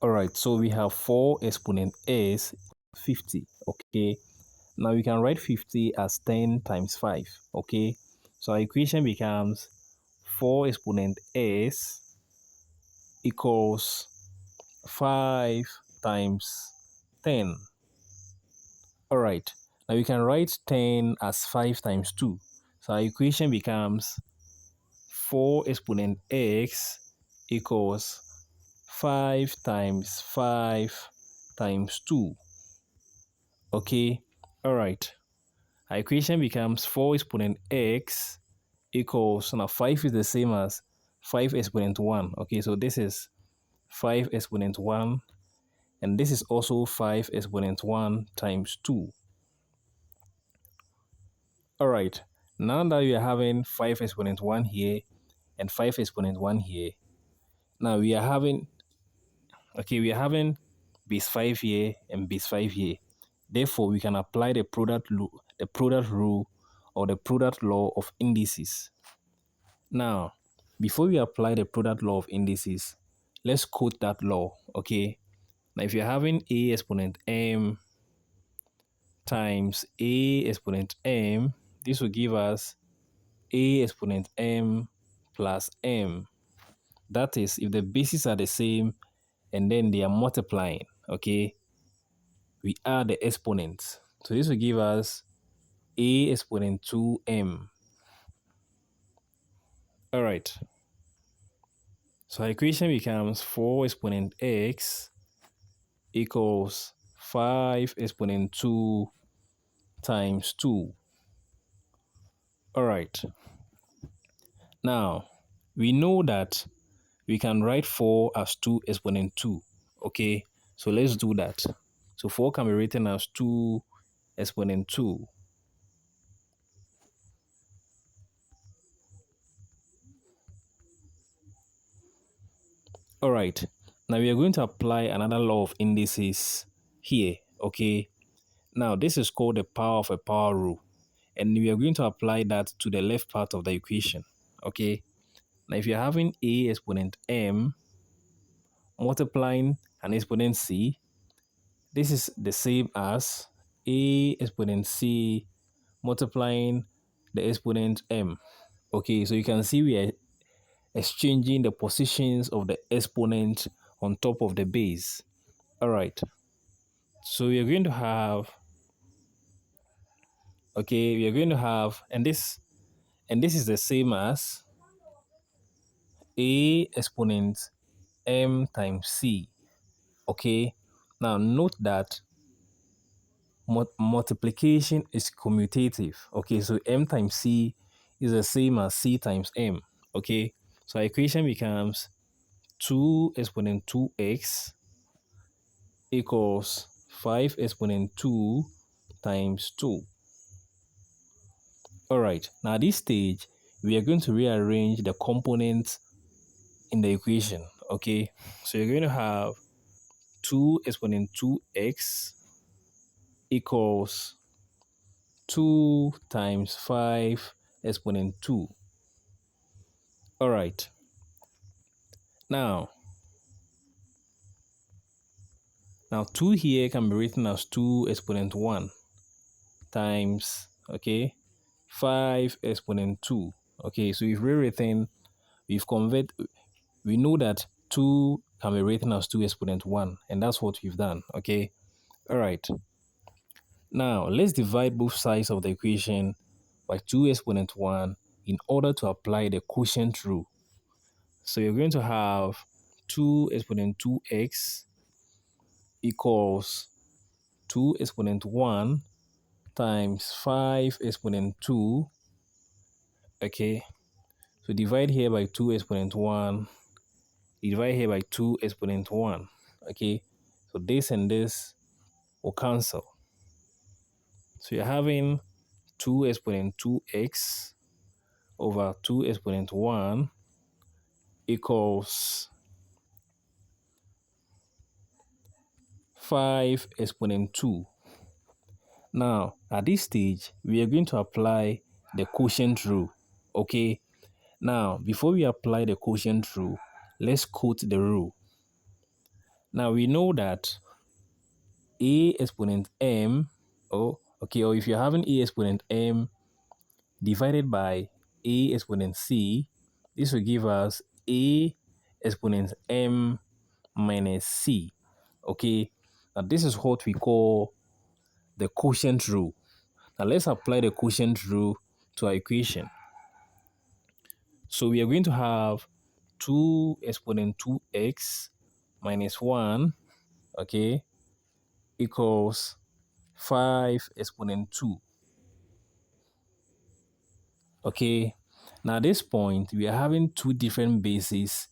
All right, so we have 4 exponent is 50, okay? Now we can write 50 as 10 times 5, okay? So our equation becomes 4 exponent is equals 5 times 10. All right, now we can write 10 as 5 times 2. So our equation becomes 4 exponent x equals 5 times 5 times 2. Okay, all right. Our equation becomes 4 exponent x equals, now 5 is the same as 5 exponent 1. Okay, so this is 5 exponent 1, and this is also 5 exponent 1 times 2. All right, now that we are having 5 exponent 1 here and 5 exponent 1 here, now we are having, okay, we are having base 5 here and base 5 here. Therefore, we can apply the product rule or the product law of indices. Now, before we apply the product law of indices, let's quote that law, okay? Now, if you're having a exponent m times a exponent m, this will give us a exponent m plus m. That is, if the bases are the same and then they are multiplying, okay, we add the exponents. So this will give us a exponent 2m. All right. So our equation becomes 4 exponent x equals 5 exponent 2 times 2. All right. Now, we know that we can write 4 as 2 exponent 2. Okay, so let's do that. So 4 can be written as 2 exponent 2. All right. Now we are going to apply another law of indices here. Okay. Now this is called the power of a power rule. And we are going to apply that to the left part of the equation. Okay. Now if you're having a exponent m multiplying an exponent c, this is the same as a exponent c multiplying the exponent m. Okay, so you can see we are exchanging the positions of the exponent on top of the base. All right, so we are going to have, okay, we are going to have, and this is the same as a exponent m times c. Okay, now note that multiplication is commutative. Okay, so m times c is the same as c times m. Okay, so our equation becomes 2 exponent 2x equals 5 exponent 2 times 2. All right, now at this stage, we are going to rearrange the components in the equation. Okay, so you're going to have 2 exponent 2x equals 2 times 5 exponent 2. All right, now 2 here can be written as 2 exponent 1 times, okay, 5 exponent 2. Okay, so we've rewritten, we know that 2 can be written as 2 exponent 1, and that's what we've done. Okay, all right. Now let's divide both sides of the equation by 2 exponent 1 in order to apply the quotient rule. So you're going to have 2 exponent 2x equals 2 exponent 1 times 5 exponent 2. Okay, so divide here by 2 exponent 1, divide here by 2 exponent 1. Okay, so this and this will cancel. So you're having 2 exponent 2x over 2 exponent 1 equals 5 exponent 2. Now, at this stage, we are going to apply the quotient rule. Okay, now before we apply the quotient rule, let's quote the rule. Now we know that a exponent m, or if you're having a exponent m divided by a exponent c, this will give us a exponent m minus c. Okay, now this is what we call the quotient rule. Now let's apply the quotient rule to our equation. So we are going to have 2 exponent 2x minus 1, okay, equals 5 exponent 2. Okay, now at this point, we are having two different bases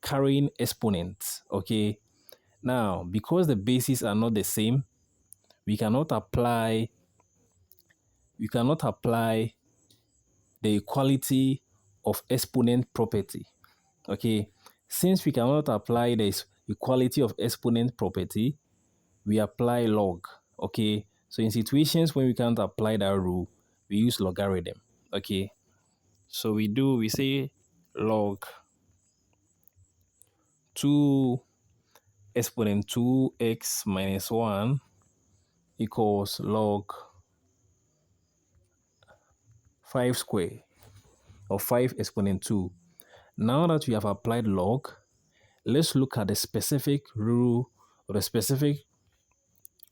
carrying exponents. Okay, now because the bases are not the same, we cannot apply the equality of exponent property. Okay, since we cannot apply this equality of exponent property, we apply log. Okay, so in situations when we can't apply that rule, we use logarithm. Okay, so we say log 2 exponent 2x minus 1 equals log 5 square, or 5 exponent 2. Now that we have applied log, let's look at the specific rule or the specific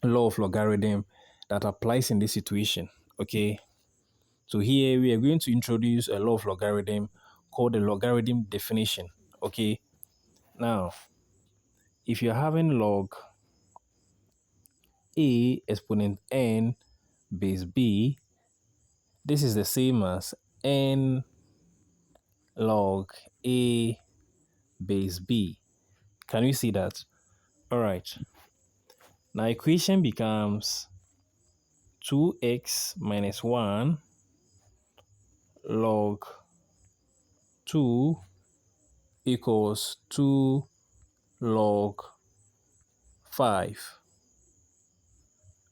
law of logarithm that applies in this situation. Okay, so here we are going to introduce a law of logarithm called the logarithm definition. Okay, now if you're having log a exponent n base b, this is the same as n log a base b. Can you see that? All right. Now equation becomes 2x minus 1 log 2 equals 2 log 5.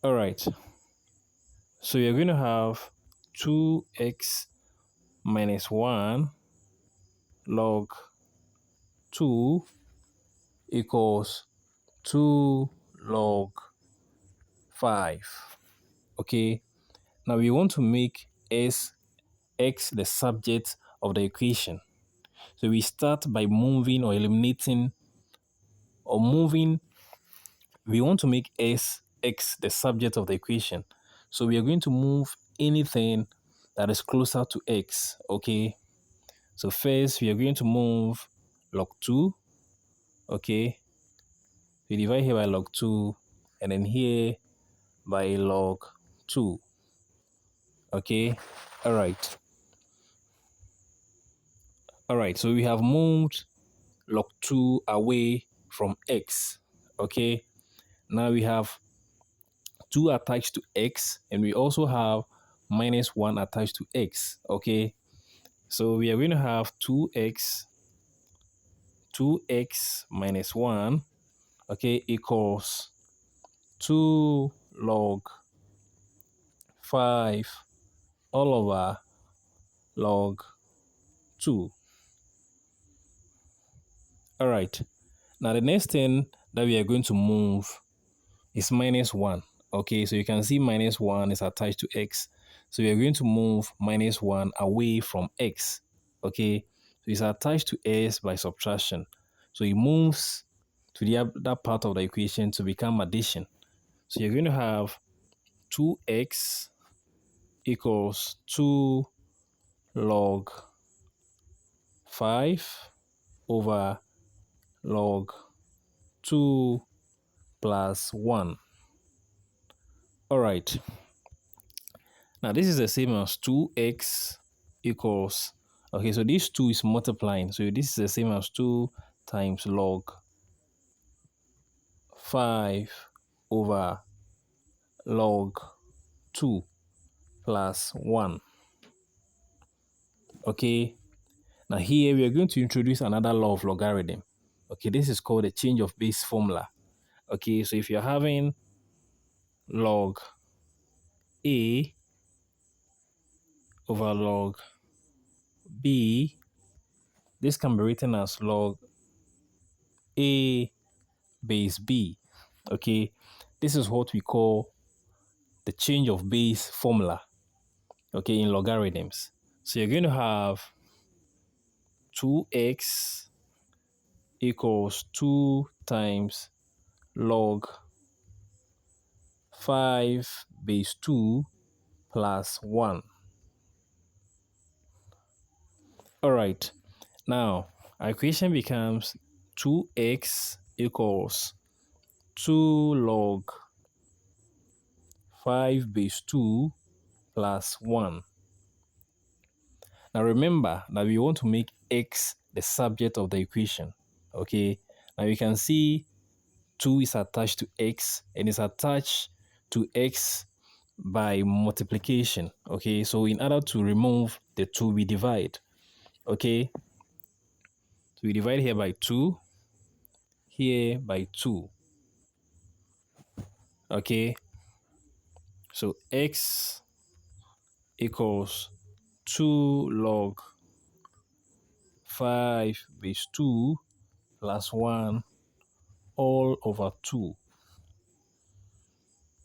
All right. So you're going to have 2x minus 1 log 2 equals 2 log 5. Okay. Now we want to make x the subject of the equation. So we start by moving or eliminating or moving. We want to make x the subject of the equation. So we are going to move anything that is closer to x. Okay. So first we are going to move log 2. Okay. We divide here by log 2 and then here by log 2. Okay. All right. All right. So we have moved log 2 away from x. Okay. Now we have 2 attached to x, and we also have minus 1 attached to x. Okay. So we are going to have 2x minus 1, okay, equals 2 log 5 all over log 2. All right. Now the next thing that we are going to move is minus 1. Okay, so you can see minus 1 is attached to x. So we are going to move minus 1 away from x. Okay, so it's attached to s by subtraction. So it moves to the other part of the equation to become addition. So you're going to have 2x equals 2 log 5 over log 2 plus 1. All right. Now this is the same as 2x equals, okay, so this 2 is multiplying. So this is the same as 2 times log 5 over log 2 plus 1. Okay, now here we are going to introduce another law of logarithm. Okay, this is called the change of base formula. Okay, so if you're having log a over log b, this can be written as log a base b. Okay, this is what we call the change of base formula, okay, in logarithms. So you're going to have 2x equals 2 times log 5 base 2 plus 1. All right, now our equation becomes 2x equals 2 log 5 base 2 plus 1. Now remember that we want to make x the subject of the equation. Okay, now you can see 2 is attached to x and is attached to x by multiplication. Okay, so in order to remove the 2, we divide. Okay, so we divide here by 2, here by 2. Okay, so x equals 2 log 5 base 2 plus 1 all over 2.